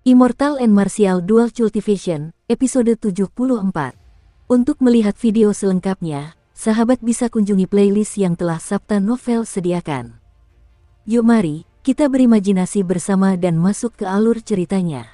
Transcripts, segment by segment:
Immortal and Martial Dual Cultivation, episode 74. Untuk melihat video selengkapnya, sahabat bisa kunjungi playlist yang telah Sabta Novel sediakan. Yuk mari, kita berimajinasi bersama dan masuk ke alur ceritanya.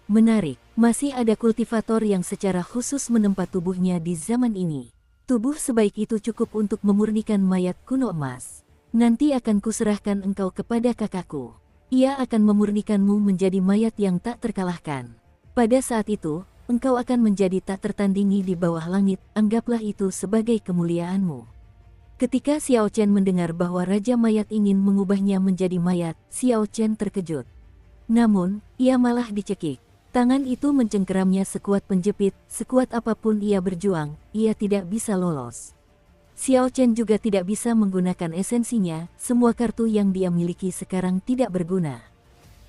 Menarik, masih ada kultivator yang secara khusus menempa tubuhnya di zaman ini. Tubuh sebaik itu cukup untuk memurnikan mayat kuno emas. Nanti akan kuserahkan engkau kepada kakakku. Ia akan memurnikanmu menjadi mayat yang tak terkalahkan. Pada saat itu, engkau akan menjadi tak tertandingi di bawah langit, anggaplah itu sebagai kemuliaanmu. Ketika Xiao Chen mendengar bahwa Raja Mayat ingin mengubahnya menjadi mayat, Xiao Chen terkejut. Namun, ia malah dicekik. Tangan itu mencengkeramnya sekuat penjepit, sekuat apapun ia berjuang, ia tidak bisa lolos. Xiao Chen juga tidak bisa menggunakan esensinya, semua kartu yang dia miliki sekarang tidak berguna.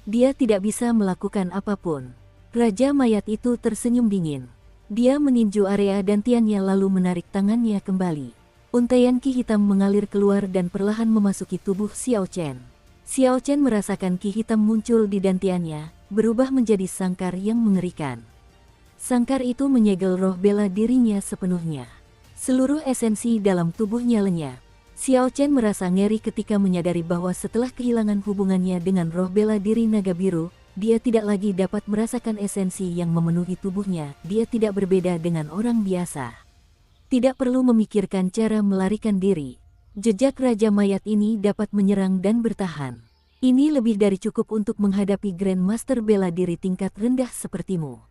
Dia tidak bisa melakukan apapun. Raja Mayat itu tersenyum dingin. Dia meninju area dantiannya lalu menarik tangannya kembali. Untaian ki hitam mengalir keluar dan perlahan memasuki tubuh Xiao Chen. Xiao Chen merasakan ki hitam muncul di dantiannya, berubah menjadi sangkar yang mengerikan. Sangkar itu menyegel roh bela dirinya sepenuhnya. Seluruh esensi dalam tubuhnya lenyap. Xiao Chen merasa ngeri ketika menyadari bahwa setelah kehilangan hubungannya dengan roh bela diri naga biru, dia tidak lagi dapat merasakan esensi yang memenuhi tubuhnya. Dia tidak berbeda dengan orang biasa. Tidak perlu memikirkan cara melarikan diri. Jejak Raja Mayat ini dapat menyerang dan bertahan. Ini lebih dari cukup untuk menghadapi Grandmaster bela diri tingkat rendah sepertimu.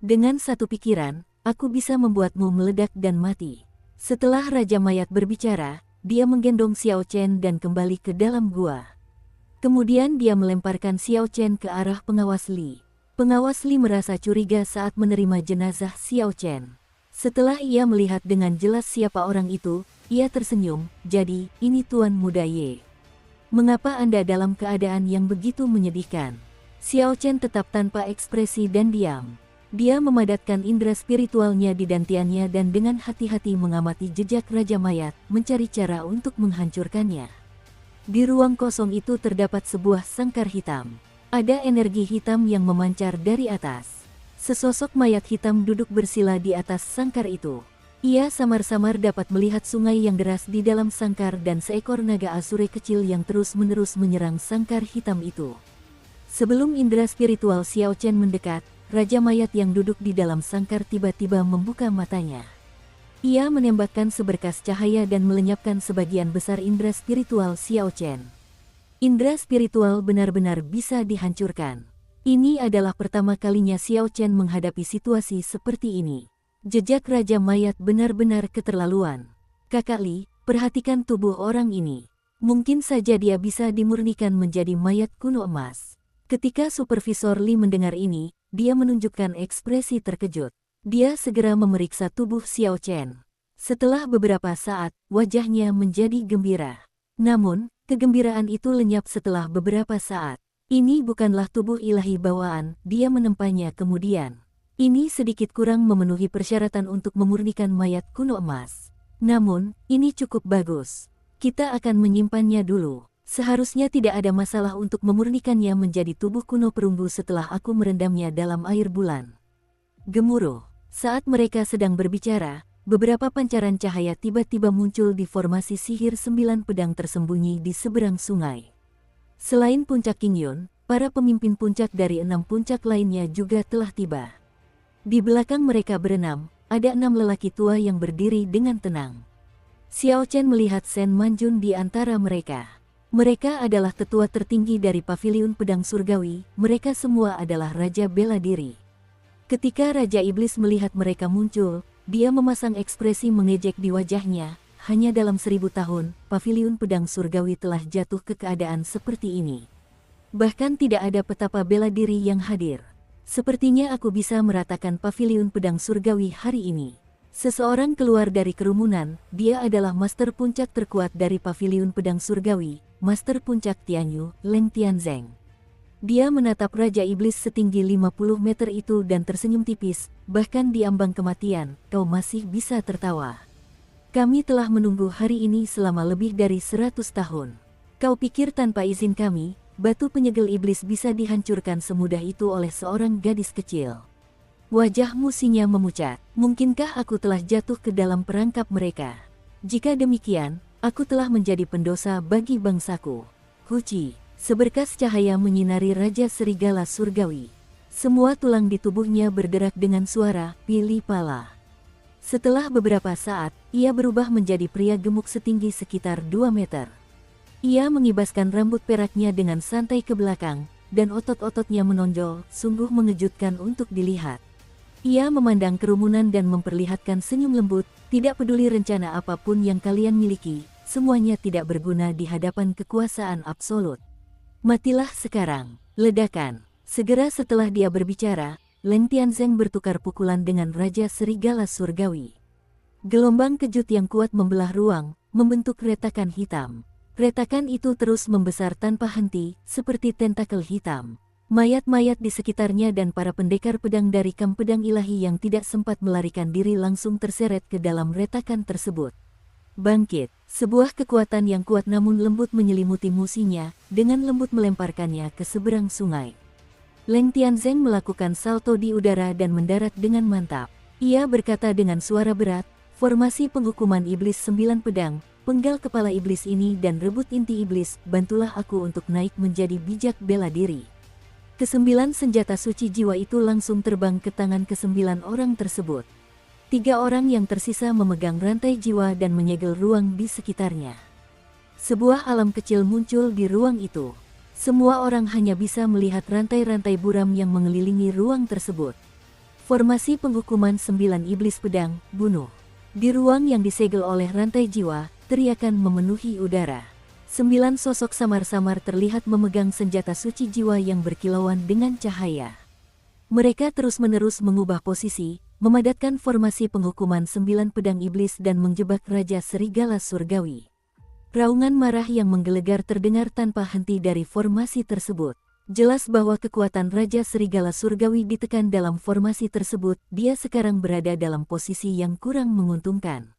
Dengan satu pikiran, aku bisa membuatmu meledak dan mati. Setelah Raja Mayat berbicara, dia menggendong Xiao Chen dan kembali ke dalam gua. Kemudian dia melemparkan Xiao Chen ke arah pengawas Li. Pengawas Li merasa curiga saat menerima jenazah Xiao Chen. Setelah ia melihat dengan jelas siapa orang itu, ia tersenyum, jadi, ini Tuan Muda Ye. Mengapa Anda dalam keadaan yang begitu menyedihkan? Xiao Chen tetap tanpa ekspresi dan diam. Dia memadatkan indera spiritualnya di dantiannya dan dengan hati-hati mengamati jejak Raja Mayat, mencari cara untuk menghancurkannya. Di ruang kosong itu terdapat sebuah sangkar hitam. Ada energi hitam yang memancar dari atas. Sesosok mayat hitam duduk bersila di atas sangkar itu. Ia samar-samar dapat melihat sungai yang deras di dalam sangkar dan seekor naga asure kecil yang terus-menerus menyerang sangkar hitam itu. Sebelum indera spiritual Xiao Chen mendekat, Raja Mayat yang duduk di dalam sangkar tiba-tiba membuka matanya. Ia menembakkan seberkas cahaya dan melenyapkan sebagian besar indera spiritual Xiao Chen. Indera spiritual benar-benar bisa dihancurkan. Ini adalah pertama kalinya Xiao Chen menghadapi situasi seperti ini. Jejak Raja Mayat benar-benar keterlaluan. Kakak Li, perhatikan tubuh orang ini. Mungkin saja dia bisa dimurnikan menjadi mayat kuno emas. Ketika Supervisor Li mendengar ini, dia menunjukkan ekspresi terkejut. Dia segera memeriksa tubuh Xiao Chen. Setelah beberapa saat, wajahnya menjadi gembira. Namun, kegembiraan itu lenyap setelah beberapa saat. Ini bukanlah tubuh ilahi bawaan, dia menempanya kemudian. Ini sedikit kurang memenuhi persyaratan untuk memurnikan mayat kuno emas. Namun, ini cukup bagus. Kita akan menyimpannya dulu. Seharusnya tidak ada masalah untuk memurnikannya menjadi tubuh kuno perunggu setelah aku merendamnya dalam air bulan. Gemuruh. Saat mereka sedang berbicara, beberapa pancaran cahaya tiba-tiba muncul di formasi sihir 9 pedang tersembunyi di seberang sungai. Selain puncak Qingyun, para pemimpin puncak dari 6 puncak lainnya juga telah tiba. Di belakang mereka berenam, ada 6 lelaki tua yang berdiri dengan tenang. Xiao Chen melihat Shen Manjun di antara mereka. Mereka adalah tetua tertinggi dari Paviliun Pedang Surgawi, mereka semua adalah Raja Bela Diri. Ketika Raja Iblis melihat mereka muncul, dia memasang ekspresi mengejek di wajahnya. Hanya dalam 1000 tahun, Paviliun Pedang Surgawi telah jatuh ke keadaan seperti ini. Bahkan tidak ada petapa bela diri yang hadir. Sepertinya aku bisa meratakan Paviliun Pedang Surgawi hari ini. Seseorang keluar dari kerumunan, dia adalah Master Puncak terkuat dari Paviliun Pedang Surgawi, Master Puncak Tianyu, Leng Tianzeng. Dia menatap Raja Iblis setinggi 50 meter itu dan tersenyum tipis, bahkan di ambang kematian, kau masih bisa tertawa. Kami telah menunggu hari ini selama lebih dari 100 tahun. Kau pikir tanpa izin kami, batu penyegel iblis bisa dihancurkan semudah itu oleh seorang gadis kecil? Wajah Musinya memucat. Mungkinkah aku telah jatuh ke dalam perangkap mereka? Jika demikian, aku telah menjadi pendosa bagi bangsaku. Huci, seberkas cahaya menyinari Raja Serigala Surgawi. Semua tulang di tubuhnya berderak dengan suara pilih pala. Setelah beberapa saat, ia berubah menjadi pria gemuk setinggi sekitar 2 meter. Ia mengibaskan rambut peraknya dengan santai ke belakang, dan otot-ototnya menonjol, sungguh mengejutkan untuk dilihat. Ia memandang kerumunan dan memperlihatkan senyum lembut, tidak peduli rencana apapun yang kalian miliki, semuanya tidak berguna di hadapan kekuasaan absolut. Matilah sekarang, ledakan. Segera setelah dia berbicara, Leng Tianzeng bertukar pukulan dengan Raja Serigala Surgawi. Gelombang kejut yang kuat membelah ruang, membentuk retakan hitam. Retakan itu terus membesar tanpa henti, seperti tentakel hitam. Mayat-mayat di sekitarnya dan para pendekar pedang dari kam pedang ilahi yang tidak sempat melarikan diri langsung terseret ke dalam retakan tersebut. Bangkit, sebuah kekuatan yang kuat namun lembut menyelimuti Musinya, dengan lembut melemparkannya ke seberang sungai. Leng Tianzeng melakukan salto di udara dan mendarat dengan mantap. Ia berkata dengan suara berat, formasi penghukuman iblis 9 pedang, penggal kepala iblis ini dan rebut inti iblis, bantulah aku untuk naik menjadi bijak bela diri. Ke-9 senjata suci jiwa itu langsung terbang ke tangan ke-9 orang tersebut. 3 orang yang tersisa memegang rantai jiwa dan menyegel ruang di sekitarnya. Sebuah alam kecil muncul di ruang itu. Semua orang hanya bisa melihat rantai-rantai buram yang mengelilingi ruang tersebut. Formasi penghukuman 9 iblis pedang, bunuh. Di ruang yang disegel oleh rantai jiwa, teriakan memenuhi udara. 9 sosok samar-samar terlihat memegang senjata suci jiwa yang berkilauan dengan cahaya. Mereka terus-menerus mengubah posisi, memadatkan formasi penghukuman 9 pedang iblis dan menjebak Raja Serigala Surgawi. Raungan marah yang menggelegar terdengar tanpa henti dari formasi tersebut. Jelas bahwa kekuatan Raja Serigala Surgawi ditekan dalam formasi tersebut, dia sekarang berada dalam posisi yang kurang menguntungkan.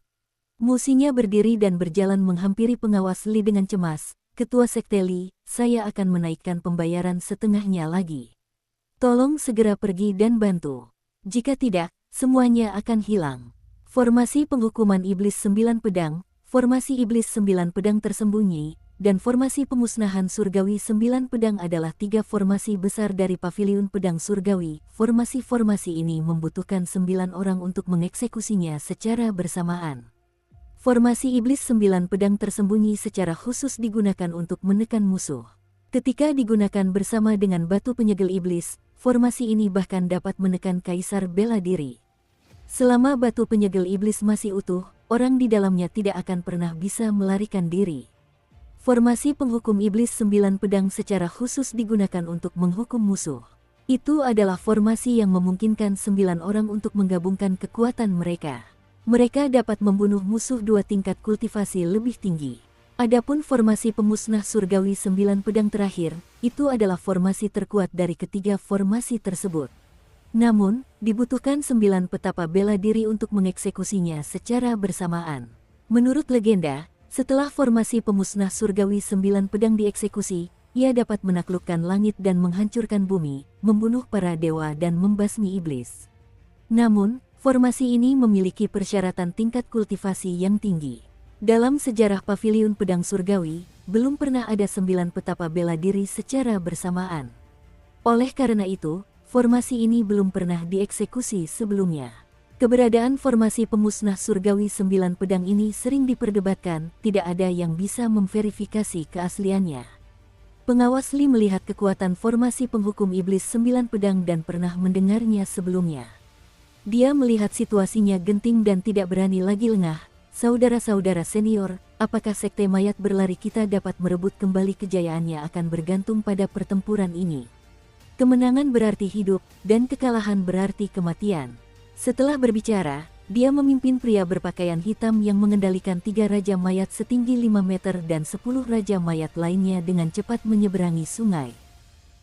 Musinya berdiri dan berjalan menghampiri pengawas Li dengan cemas. Ketua Sekte Li, saya akan menaikkan pembayaran setengahnya lagi. Tolong segera pergi dan bantu. Jika tidak, semuanya akan hilang. Formasi penghukuman iblis 9 pedang, formasi iblis 9 pedang tersembunyi, dan formasi pemusnahan surgawi 9 pedang adalah 3 formasi besar dari paviliun pedang surgawi. Formasi-formasi ini membutuhkan 9 orang untuk mengeksekusinya secara bersamaan. Formasi iblis 9 pedang tersembunyi secara khusus digunakan untuk menekan musuh. Ketika digunakan bersama dengan batu penyegel iblis, formasi ini bahkan dapat menekan kaisar bela diri. Selama batu penyegel iblis masih utuh, orang di dalamnya tidak akan pernah bisa melarikan diri. Formasi penghukum iblis 9 pedang secara khusus digunakan untuk menghukum musuh. Itu adalah formasi yang memungkinkan 9 orang untuk menggabungkan kekuatan mereka. Mereka dapat membunuh musuh 2 tingkat kultivasi lebih tinggi. Adapun formasi pemusnah surgawi 9 pedang terakhir, itu adalah formasi terkuat dari ketiga formasi tersebut. Namun, dibutuhkan 9 petapa bela diri untuk mengeksekusinya secara bersamaan. Menurut legenda, setelah formasi pemusnah surgawi 9 pedang dieksekusi, ia dapat menaklukkan langit dan menghancurkan bumi, membunuh para dewa dan membasmi iblis. Namun, formasi ini memiliki persyaratan tingkat kultivasi yang tinggi. Dalam sejarah paviliun pedang surgawi, belum pernah ada 9 petapa bela diri secara bersamaan. Oleh karena itu, formasi ini belum pernah dieksekusi sebelumnya. Keberadaan formasi pemusnah surgawi 9 pedang ini sering diperdebatkan, tidak ada yang bisa memverifikasi keasliannya. Pengawas Li melihat kekuatan formasi penghukum iblis 9 pedang dan pernah mendengarnya sebelumnya. Dia melihat situasinya genting dan tidak berani lagi lengah. Saudara-saudara senior, apakah sekte mayat berlari kita dapat merebut kembali kejayaannya akan bergantung pada pertempuran ini. Kemenangan berarti hidup, dan kekalahan berarti kematian. Setelah berbicara, dia memimpin pria berpakaian hitam yang mengendalikan 3 raja mayat setinggi 5 meter dan 10 raja mayat lainnya dengan cepat menyeberangi sungai.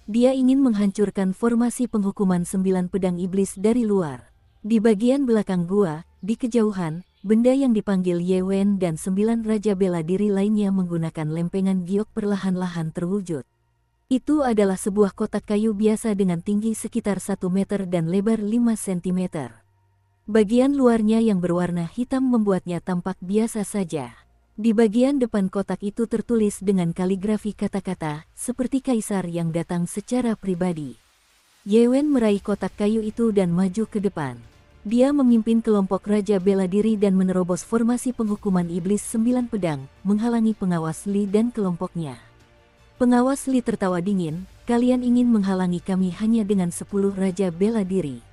Dia ingin menghancurkan formasi penghukuman 9 pedang iblis dari luar. Di bagian belakang gua, di kejauhan, benda yang dipanggil Ye Wen dan 9 raja bela diri lainnya menggunakan lempengan giok perlahan-lahan terwujud. Itu adalah sebuah kotak kayu biasa dengan tinggi sekitar 1 meter dan lebar 5 cm. Bagian luarnya yang berwarna hitam membuatnya tampak biasa saja. Di bagian depan kotak itu tertulis dengan kaligrafi kata-kata, seperti kaisar yang datang secara pribadi. Ye Wen meraih kotak kayu itu dan maju ke depan. Dia memimpin kelompok raja bela diri dan menerobos formasi penghukuman iblis 9 pedang, menghalangi pengawas Li dan kelompoknya. Pengawas Li tertawa dingin, kalian ingin menghalangi kami hanya dengan 10 raja bela diri.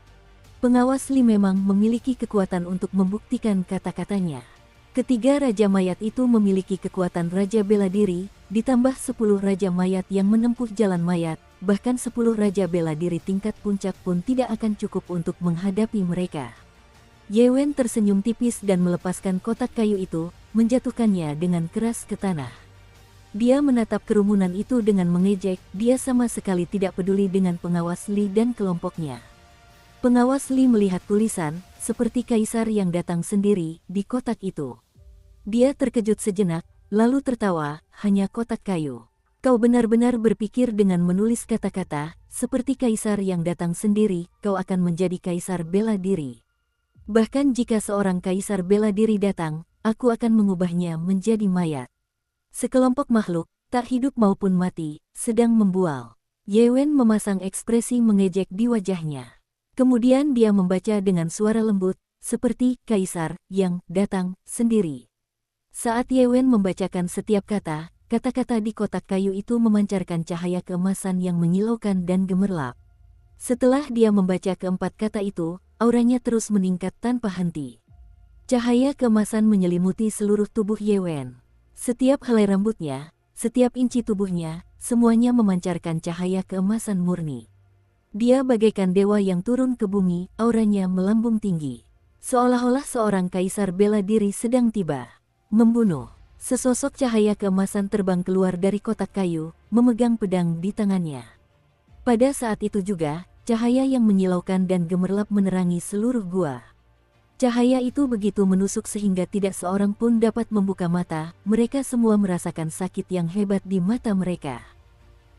Pengawas Li memang memiliki kekuatan untuk membuktikan kata-katanya. Ketiga raja mayat itu memiliki kekuatan raja bela diri, ditambah 10 raja mayat yang menempuh jalan mayat, bahkan 10 raja bela diri tingkat puncak pun tidak akan cukup untuk menghadapi mereka. Ye Wen tersenyum tipis dan melepaskan kotak kayu itu, menjatuhkannya dengan keras ke tanah. Dia menatap kerumunan itu dengan mengejek, dia sama sekali tidak peduli dengan pengawas Li dan kelompoknya. Pengawas Li melihat tulisan, seperti kaisar yang datang sendiri, di kotak itu. Dia terkejut sejenak, lalu tertawa, hanya kotak kayu. Kau benar-benar berpikir dengan menulis kata-kata, seperti kaisar yang datang sendiri, kau akan menjadi kaisar bela diri. Bahkan jika seorang kaisar bela diri datang, aku akan mengubahnya menjadi mayat. Sekelompok makhluk, tak hidup maupun mati, sedang membual. Ye Wen memasang ekspresi mengejek di wajahnya. Kemudian dia membaca dengan suara lembut, seperti kaisar yang datang sendiri. Saat Ye Wen membacakan setiap kata, kata-kata di kotak kayu itu memancarkan cahaya keemasan yang menyilaukan dan gemerlap. Setelah dia membaca keempat kata itu, auranya terus meningkat tanpa henti. Cahaya keemasan menyelimuti seluruh tubuh Ye Wen. Setiap helai rambutnya, setiap inci tubuhnya, semuanya memancarkan cahaya keemasan murni. Dia bagaikan dewa yang turun ke bumi, auranya melambung tinggi. Seolah-olah seorang kaisar bela diri sedang tiba. Membunuh. Sesosok cahaya keemasan terbang keluar dari kotak kayu, memegang pedang di tangannya. Pada saat itu juga, cahaya yang menyilaukan dan gemerlap menerangi seluruh gua. Cahaya itu begitu menusuk sehingga tidak seorang pun dapat membuka mata, mereka semua merasakan sakit yang hebat di mata mereka.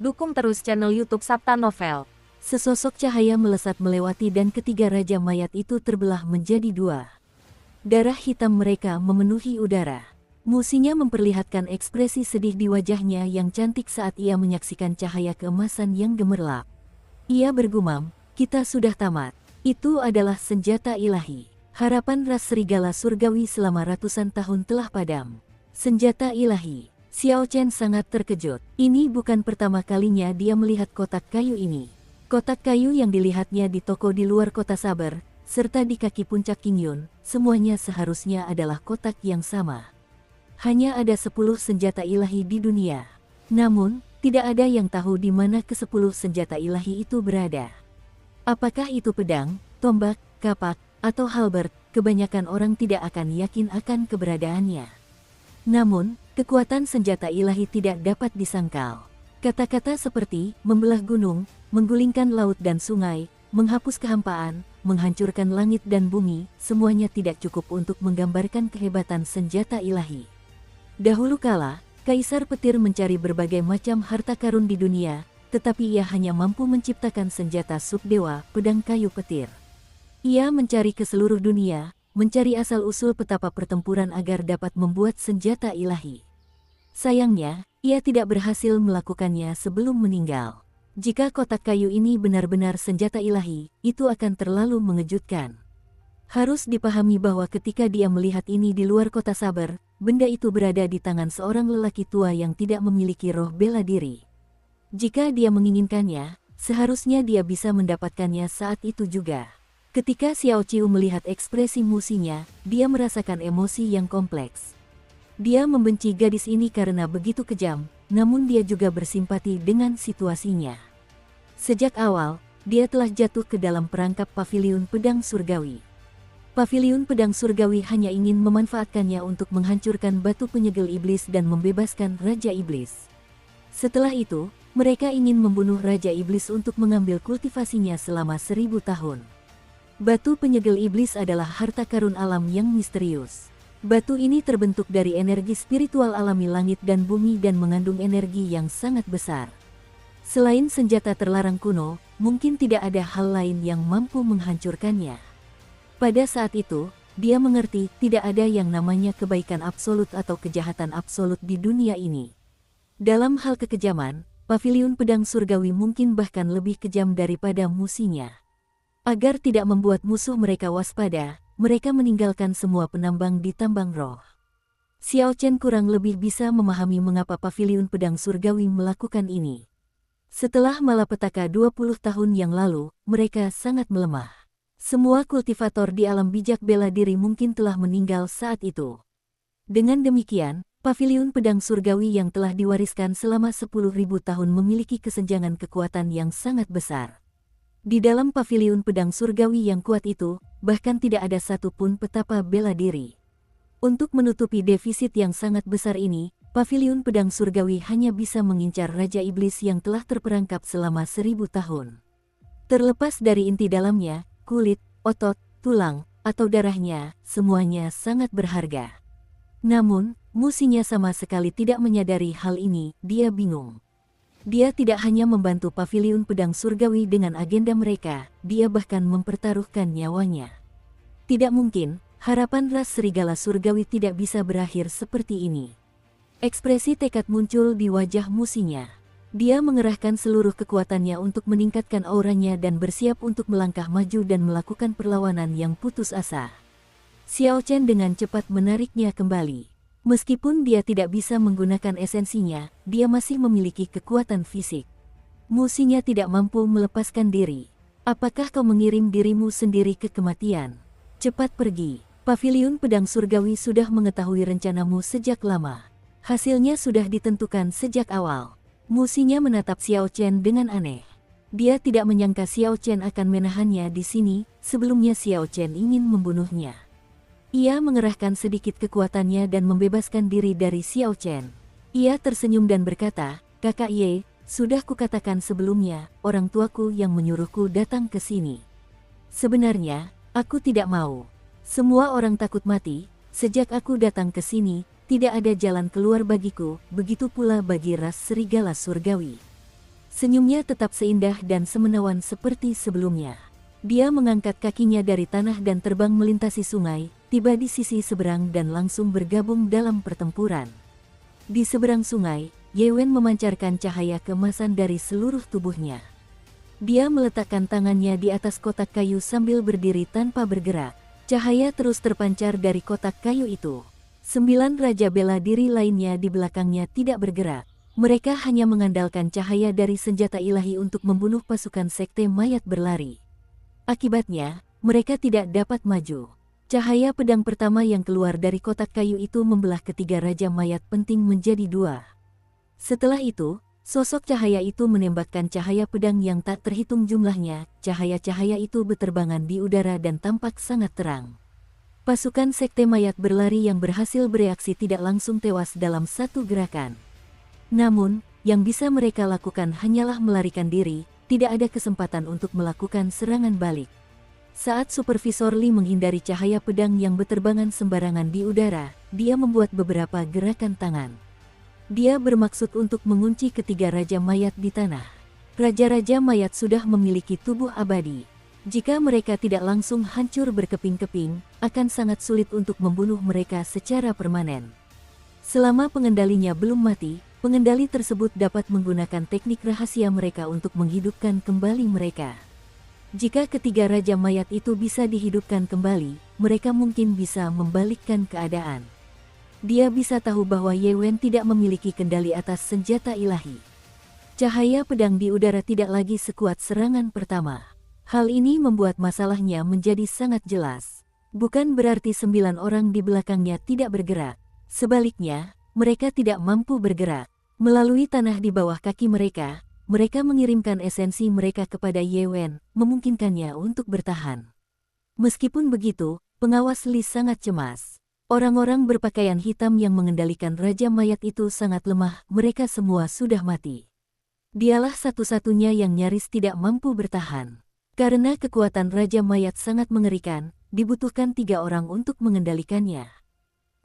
Dukung terus channel YouTube Sabta Novel. Sesosok cahaya melesat melewati dan ketiga raja mayat itu terbelah menjadi 2. Darah hitam mereka memenuhi udara. Musinya memperlihatkan ekspresi sedih di wajahnya yang cantik saat ia menyaksikan cahaya keemasan yang gemerlap. Ia bergumam, kita sudah tamat. Itu adalah senjata ilahi. Harapan ras serigala surgawi selama ratusan tahun telah padam. Senjata ilahi. Xiao Chen sangat terkejut. Ini bukan pertama kalinya dia melihat kotak kayu ini. Kotak kayu yang dilihatnya di toko di luar kota Saber, serta di kaki puncak Qingyun, semuanya seharusnya adalah kotak yang sama. Hanya ada 10 senjata ilahi di dunia. Namun, tidak ada yang tahu di mana ke-10 senjata ilahi itu berada. Apakah itu pedang, tombak, kapak, atau halberd, kebanyakan orang tidak akan yakin akan keberadaannya. Namun, kekuatan senjata ilahi tidak dapat disangkal. Kata-kata seperti membelah gunung, menggulingkan laut dan sungai, menghapus kehampaan, menghancurkan langit dan bumi, semuanya tidak cukup untuk menggambarkan kehebatan senjata ilahi. Dahulu kala, Kaisar Petir mencari berbagai macam harta karun di dunia, tetapi ia hanya mampu menciptakan senjata subdewa, pedang kayu petir. Ia mencari ke seluruh dunia, mencari asal-usul petapa pertempuran agar dapat membuat senjata ilahi. Sayangnya, ia tidak berhasil melakukannya sebelum meninggal. Jika kotak kayu ini benar-benar senjata ilahi, itu akan terlalu mengejutkan. Harus dipahami bahwa ketika dia melihat ini di luar kota Saber, benda itu berada di tangan seorang lelaki tua yang tidak memiliki roh bela diri. Jika dia menginginkannya, seharusnya dia bisa mendapatkannya saat itu juga. Ketika Xiao Qiu melihat ekspresi musinya, dia merasakan emosi yang kompleks. Dia membenci gadis ini karena begitu kejam, namun dia juga bersimpati dengan situasinya. Sejak awal, dia telah jatuh ke dalam perangkap paviliun pedang surgawi. Paviliun pedang surgawi hanya ingin memanfaatkannya untuk menghancurkan batu penyegel iblis dan membebaskan Raja Iblis. Setelah itu, mereka ingin membunuh Raja Iblis untuk mengambil kultivasinya selama 1000 tahun. Batu penyegel iblis adalah harta karun alam yang misterius. Batu ini terbentuk dari energi spiritual alami langit dan bumi dan mengandung energi yang sangat besar. Selain senjata terlarang kuno, mungkin tidak ada hal lain yang mampu menghancurkannya. Pada saat itu, dia mengerti tidak ada yang namanya kebaikan absolut atau kejahatan absolut di dunia ini. Dalam hal kekejaman, paviliun pedang surgawi mungkin bahkan lebih kejam daripada musuhnya. Agar tidak membuat musuh mereka waspada, mereka meninggalkan semua penambang di tambang roh. Xiao Chen kurang lebih bisa memahami mengapa paviliun pedang surgawi melakukan ini. Setelah malapetaka 20 tahun yang lalu, mereka sangat melemah. Semua kultivator di alam bijak bela diri mungkin telah meninggal saat itu. Dengan demikian, paviliun pedang surgawi yang telah diwariskan selama 10.000 tahun memiliki kesenjangan kekuatan yang sangat besar. Di dalam paviliun pedang surgawi yang kuat itu, bahkan tidak ada satupun petapa bela diri. Untuk menutupi defisit yang sangat besar ini, paviliun pedang surgawi hanya bisa mengincar Raja Iblis yang telah terperangkap selama 1000 tahun. Terlepas dari inti dalamnya, kulit, otot, tulang, atau darahnya, semuanya sangat berharga. Namun, musuhnya sama sekali tidak menyadari hal ini, dia bingung. Dia tidak hanya membantu paviliun pedang surgawi dengan agenda mereka, dia bahkan mempertaruhkan nyawanya. Tidak mungkin, harapan ras serigala surgawi tidak bisa berakhir seperti ini. Ekspresi tekad muncul di wajah musuhnya. Dia mengerahkan seluruh kekuatannya untuk meningkatkan auranya dan bersiap untuk melangkah maju dan melakukan perlawanan yang putus asa. Xiao Chen dengan cepat menariknya kembali. Meskipun dia tidak bisa menggunakan esensinya, dia masih memiliki kekuatan fisik. Musuhnya tidak mampu melepaskan diri. Apakah kau mengirim dirimu sendiri ke kematian? Cepat pergi. Paviliun pedang surgawi sudah mengetahui rencanamu sejak lama. Hasilnya sudah ditentukan sejak awal. Musuhnya menatap Xiao Chen dengan aneh. Dia tidak menyangka Xiao Chen akan menahannya di sini, sebelumnya Xiao Chen ingin membunuhnya. Ia mengerahkan sedikit kekuatannya dan membebaskan diri dari Xiao Chen. Ia tersenyum dan berkata, "Kakak Ye, sudah kukatakan sebelumnya, orang tuaku yang menyuruhku datang ke sini. Sebenarnya, aku tidak mau. Semua orang takut mati, sejak aku datang ke sini, tidak ada jalan keluar bagiku, begitu pula bagi ras serigala surgawi." Senyumnya tetap seindah dan semenawan seperti sebelumnya. Dia mengangkat kakinya dari tanah dan terbang melintasi sungai, tiba di sisi seberang dan langsung bergabung dalam pertempuran. Di seberang sungai, Ye Wen memancarkan cahaya keemasan dari seluruh tubuhnya. Dia meletakkan tangannya di atas kotak kayu sambil berdiri tanpa bergerak. Cahaya terus terpancar dari kotak kayu itu. 9 raja bela diri lainnya di belakangnya tidak bergerak. Mereka hanya mengandalkan cahaya dari senjata ilahi untuk membunuh pasukan sekte mayat berlari. Akibatnya, mereka tidak dapat maju. Cahaya pedang pertama yang keluar dari kotak kayu itu membelah ketiga raja mayat penting menjadi 2. Setelah itu, sosok cahaya itu menembakkan cahaya pedang yang tak terhitung jumlahnya. Cahaya-cahaya itu berterbangan di udara dan tampak sangat terang. Pasukan sekte mayat berlari yang berhasil bereaksi tidak langsung tewas dalam satu gerakan. Namun, yang bisa mereka lakukan hanyalah melarikan diri, tidak ada kesempatan untuk melakukan serangan balik. Saat Supervisor Li menghindari cahaya pedang yang berterbangan sembarangan di udara, dia membuat beberapa gerakan tangan. Dia bermaksud untuk mengunci ketiga raja mayat di tanah. Raja-raja mayat sudah memiliki tubuh abadi. Jika mereka tidak langsung hancur berkeping-keping, akan sangat sulit untuk membunuh mereka secara permanen. Selama pengendalinya belum mati, pengendali tersebut dapat menggunakan teknik rahasia mereka untuk menghidupkan kembali mereka. Jika ketiga raja mayat itu bisa dihidupkan kembali, mereka mungkin bisa membalikkan keadaan. Dia bisa tahu bahwa Ye Wen tidak memiliki kendali atas senjata ilahi. Cahaya pedang di udara tidak lagi sekuat serangan pertama. Hal ini membuat masalahnya menjadi sangat jelas. Bukan berarti 9 orang di belakangnya tidak bergerak. Sebaliknya, mereka tidak mampu bergerak. Melalui tanah di bawah kaki mereka, mereka mengirimkan esensi mereka kepada Ye Wen, memungkinkannya untuk bertahan. Meskipun begitu, pengawas Li sangat cemas. Orang-orang berpakaian hitam yang mengendalikan Raja Mayat itu sangat lemah, mereka semua sudah mati. Dialah satu-satunya yang nyaris tidak mampu bertahan. Karena kekuatan Raja Mayat sangat mengerikan, dibutuhkan 3 orang untuk mengendalikannya.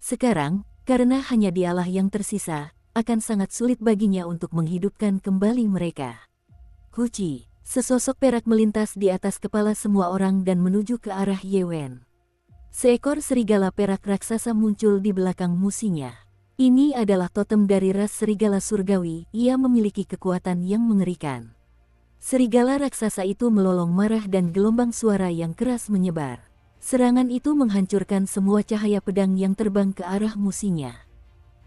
Sekarang, karena hanya dialah yang tersisa, akan sangat sulit baginya untuk menghidupkan kembali mereka. Huci, sesosok perak melintas di atas kepala semua orang dan menuju ke arah Ye Wen. Seekor serigala perak raksasa muncul di belakang musinya. Ini adalah totem dari ras serigala surgawi, ia memiliki kekuatan yang mengerikan. Serigala raksasa itu melolong marah dan gelombang suara yang keras menyebar. Serangan itu menghancurkan semua cahaya pedang yang terbang ke arah musinya.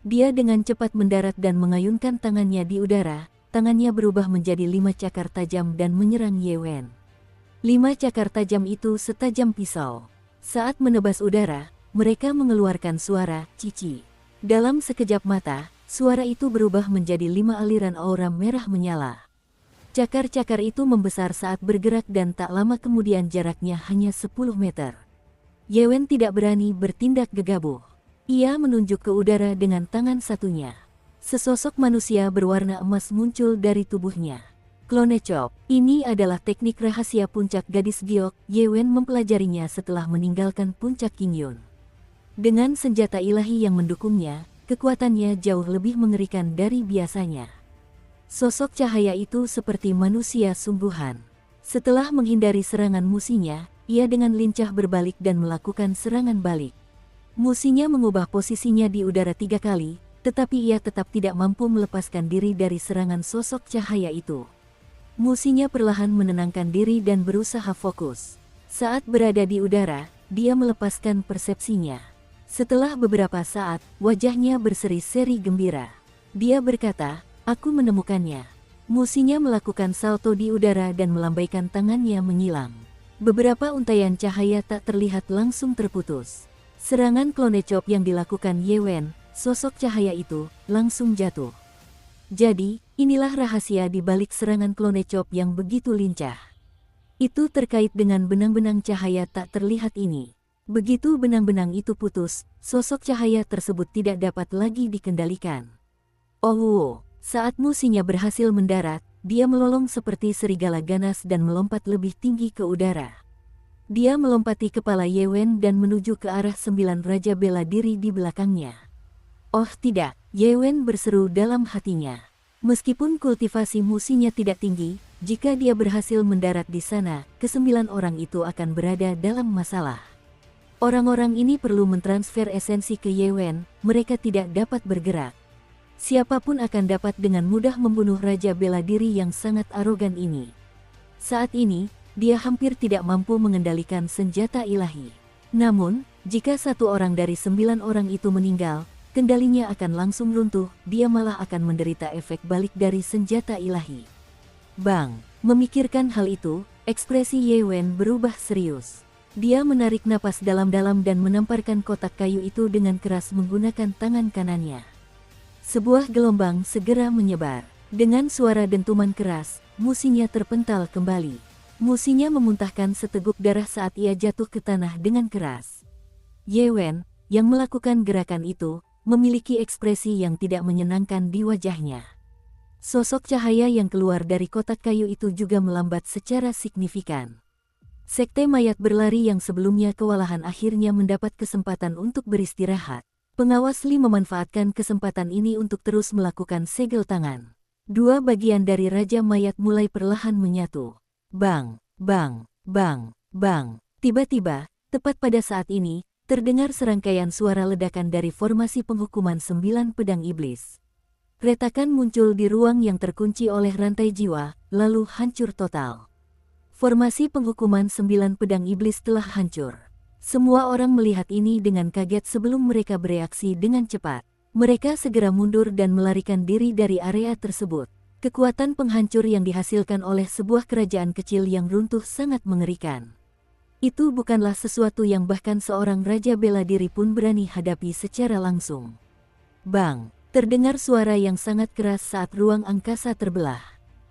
Dia dengan cepat mendarat dan mengayunkan tangannya di udara, tangannya berubah menjadi 5 cakar tajam dan menyerang Ye Wen. 5 cakar tajam itu setajam pisau. Saat menebas udara, mereka mengeluarkan suara cici. Dalam sekejap mata, suara itu berubah menjadi 5 aliran aura merah menyala. Cakar-cakar itu membesar saat bergerak dan tak lama kemudian jaraknya hanya 10 meter. Ye Wen tidak berani bertindak gegabah. Ia menunjuk ke udara dengan tangan satunya. Sesosok manusia berwarna emas muncul dari tubuhnya. Clone Chop, ini adalah teknik rahasia puncak gadis giok. Ye Wen mempelajarinya setelah meninggalkan puncak Qingyun. Dengan senjata ilahi yang mendukungnya, kekuatannya jauh lebih mengerikan dari biasanya. Sosok cahaya itu seperti manusia sungguhan. Setelah menghindari serangan musinya, ia dengan lincah berbalik dan melakukan serangan balik. Musinya mengubah posisinya di udara 3 kali, tetapi ia tetap tidak mampu melepaskan diri dari serangan sosok cahaya itu. Musinya perlahan menenangkan diri dan berusaha fokus. Saat berada di udara, dia melepaskan persepsinya. Setelah beberapa saat, wajahnya berseri-seri gembira. Dia berkata, "Aku menemukannya." Musinya melakukan salto di udara dan melambaikan tangannya menyilang. Beberapa untaian cahaya tak terlihat langsung terputus. Serangan Clone Chop yang dilakukan Ye Wen, sosok cahaya itu, langsung jatuh. Jadi, inilah rahasia di balik serangan Clone Chop yang begitu lincah. Itu terkait dengan benang-benang cahaya tak terlihat ini. Begitu benang-benang itu putus, sosok cahaya tersebut tidak dapat lagi dikendalikan. Oh, saat musinya berhasil mendarat, dia melolong seperti serigala ganas dan melompat lebih tinggi ke udara. Dia melompati kepala Ye Wen dan menuju ke arah 9 raja bela diri di belakangnya. Oh tidak, Ye Wen berseru dalam hatinya. Meskipun kultivasi musinya tidak tinggi, jika dia berhasil mendarat di sana, ke-9 orang itu akan berada dalam masalah. Orang-orang ini perlu mentransfer esensi ke Ye Wen, mereka tidak dapat bergerak. Siapapun akan dapat dengan mudah membunuh raja bela diri yang sangat arogan ini. Saat ini, dia hampir tidak mampu mengendalikan senjata ilahi. Namun, jika 1 orang dari 9 orang itu meninggal, kendalinya akan langsung runtuh, dia malah akan menderita efek balik dari senjata ilahi. Bang! Memikirkan hal itu, ekspresi Ye Wen berubah serius. Dia menarik napas dalam-dalam dan menamparkan kotak kayu itu dengan keras menggunakan tangan kanannya. Sebuah gelombang segera menyebar. Dengan suara dentuman keras, musinya terpental kembali. Musinya memuntahkan seteguk darah saat ia jatuh ke tanah dengan keras. Ye Wen, yang melakukan gerakan itu, memiliki ekspresi yang tidak menyenangkan di wajahnya. Sosok cahaya yang keluar dari kotak kayu itu juga melambat secara signifikan. Sekte mayat berlari yang sebelumnya kewalahan akhirnya mendapat kesempatan untuk beristirahat. Pengawas Li memanfaatkan kesempatan ini untuk terus melakukan segel tangan. 2 bagian dari Raja Mayat mulai perlahan menyatu. Bang, bang, bang, bang. Tiba-tiba, tepat pada saat ini, terdengar serangkaian suara ledakan dari formasi penghukuman 9 pedang iblis. Retakan muncul di ruang yang terkunci oleh rantai jiwa, lalu hancur total. Formasi penghukuman 9 pedang iblis telah hancur. Semua orang melihat ini dengan kaget sebelum mereka bereaksi dengan cepat. Mereka segera mundur dan melarikan diri dari area tersebut. Kekuatan penghancur yang dihasilkan oleh sebuah kerajaan kecil yang runtuh sangat mengerikan. Itu bukanlah sesuatu yang bahkan seorang raja bela diri pun berani hadapi secara langsung. Bang! Terdengar suara yang sangat keras saat ruang angkasa terbelah.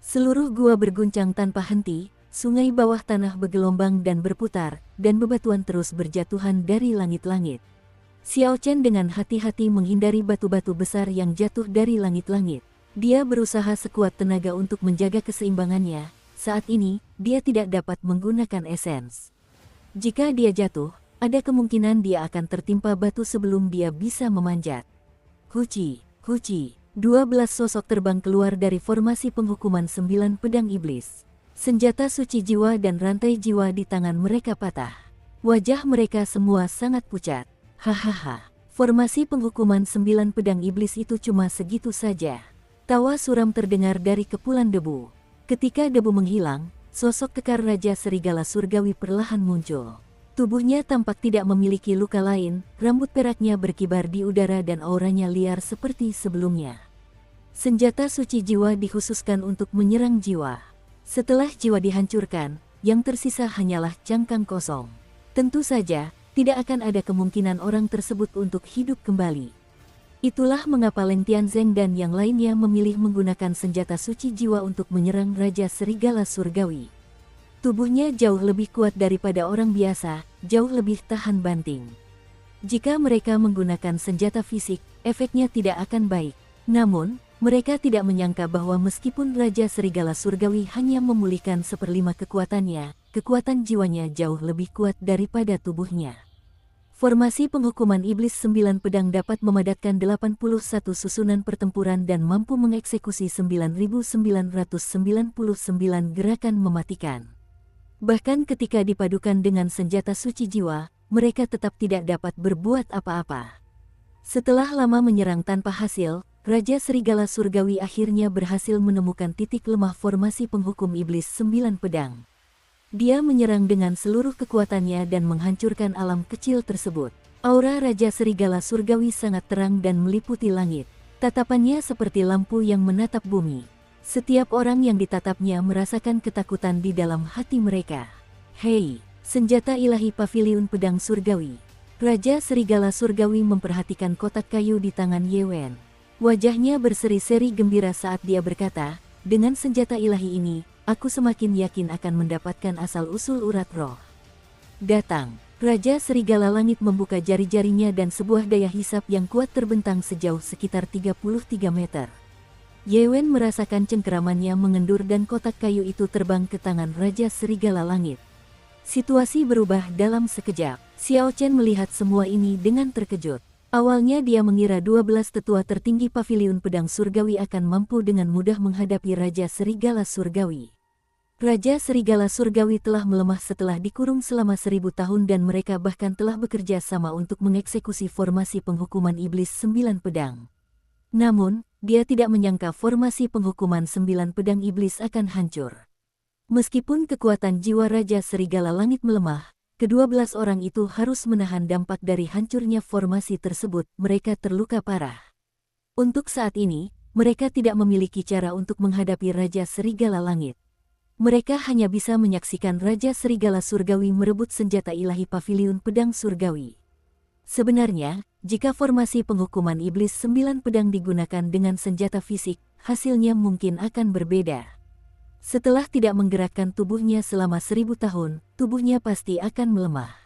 Seluruh gua berguncang tanpa henti. Sungai bawah tanah bergelombang dan berputar, dan bebatuan terus berjatuhan dari langit-langit. Xiao Chen dengan hati-hati menghindari batu-batu besar yang jatuh dari langit-langit. Dia berusaha sekuat tenaga untuk menjaga keseimbangannya, saat ini, dia tidak dapat menggunakan esens. Jika dia jatuh, ada kemungkinan dia akan tertimpa batu sebelum dia bisa memanjat. Huci, 12 sosok terbang keluar dari formasi penghukuman 9 pedang iblis. Senjata suci jiwa dan rantai jiwa di tangan mereka patah. Wajah mereka semua sangat pucat. Hahaha, formasi penghukuman 9 pedang iblis itu cuma segitu saja. Tawa suram terdengar dari kepulan debu. Ketika debu menghilang, sosok kekar Raja Serigala Surgawi perlahan muncul. Tubuhnya tampak tidak memiliki luka lain, rambut peraknya berkibar di udara dan auranya liar seperti sebelumnya. Senjata suci jiwa dikhususkan untuk menyerang jiwa. Setelah jiwa dihancurkan, yang tersisa hanyalah cangkang kosong. Tentu saja, tidak akan ada kemungkinan orang tersebut untuk hidup kembali. Itulah mengapa Leng Tianzeng dan yang lainnya memilih menggunakan senjata suci jiwa untuk menyerang Raja Serigala Surgawi. Tubuhnya jauh lebih kuat daripada orang biasa, jauh lebih tahan banting. Jika mereka menggunakan senjata fisik, efeknya tidak akan baik. Namun, mereka tidak menyangka bahwa meskipun Raja Serigala Surgawi hanya memulihkan 1/5 kekuatannya, kekuatan jiwanya jauh lebih kuat daripada tubuhnya. Formasi penghukuman iblis 9 pedang dapat memadatkan 81 susunan pertempuran dan mampu mengeksekusi 9.999 gerakan mematikan. Bahkan ketika dipadukan dengan senjata suci jiwa, mereka tetap tidak dapat berbuat apa-apa. Setelah lama menyerang tanpa hasil, Raja Serigala Surgawi akhirnya berhasil menemukan titik lemah formasi penghukum iblis 9 pedang. Dia menyerang dengan seluruh kekuatannya dan menghancurkan alam kecil tersebut. Aura Raja Serigala Surgawi sangat terang dan meliputi langit. Tatapannya seperti lampu yang menatap bumi. Setiap orang yang ditatapnya merasakan ketakutan di dalam hati mereka. Hei, senjata ilahi paviliun pedang surgawi. Raja Serigala Surgawi memperhatikan kotak kayu di tangan Ye Wen. Wajahnya berseri-seri gembira saat dia berkata, dengan senjata ilahi ini, aku semakin yakin akan mendapatkan asal-usul urat roh. Datang, Raja Serigala Langit membuka jari-jarinya dan sebuah daya hisap yang kuat terbentang sejauh sekitar 33 meter. Ye Wen merasakan cengkeramannya mengendur dan kotak kayu itu terbang ke tangan Raja Serigala Langit. Situasi berubah dalam sekejap. Xiao Chen melihat semua ini dengan terkejut. Awalnya dia mengira 12 tetua tertinggi paviliun pedang surgawi akan mampu dengan mudah menghadapi Raja Serigala Surgawi. Raja Serigala Surgawi telah melemah setelah dikurung selama 1000 tahun dan mereka bahkan telah bekerja sama untuk mengeksekusi formasi penghukuman iblis 9 pedang. Namun, dia tidak menyangka formasi penghukuman 9 pedang iblis akan hancur. Meskipun kekuatan jiwa Raja Serigala Langit melemah, ke-12 orang itu harus menahan dampak dari hancurnya formasi tersebut. Mereka terluka parah. Untuk saat ini, mereka tidak memiliki cara untuk menghadapi Raja Serigala Langit. Mereka hanya bisa menyaksikan Raja Serigala Surgawi merebut senjata ilahi paviliun pedang surgawi. Sebenarnya, jika formasi penghukuman iblis 9 pedang digunakan dengan senjata fisik, hasilnya mungkin akan berbeda. Setelah tidak menggerakkan tubuhnya selama 1000 tahun, tubuhnya pasti akan melemah.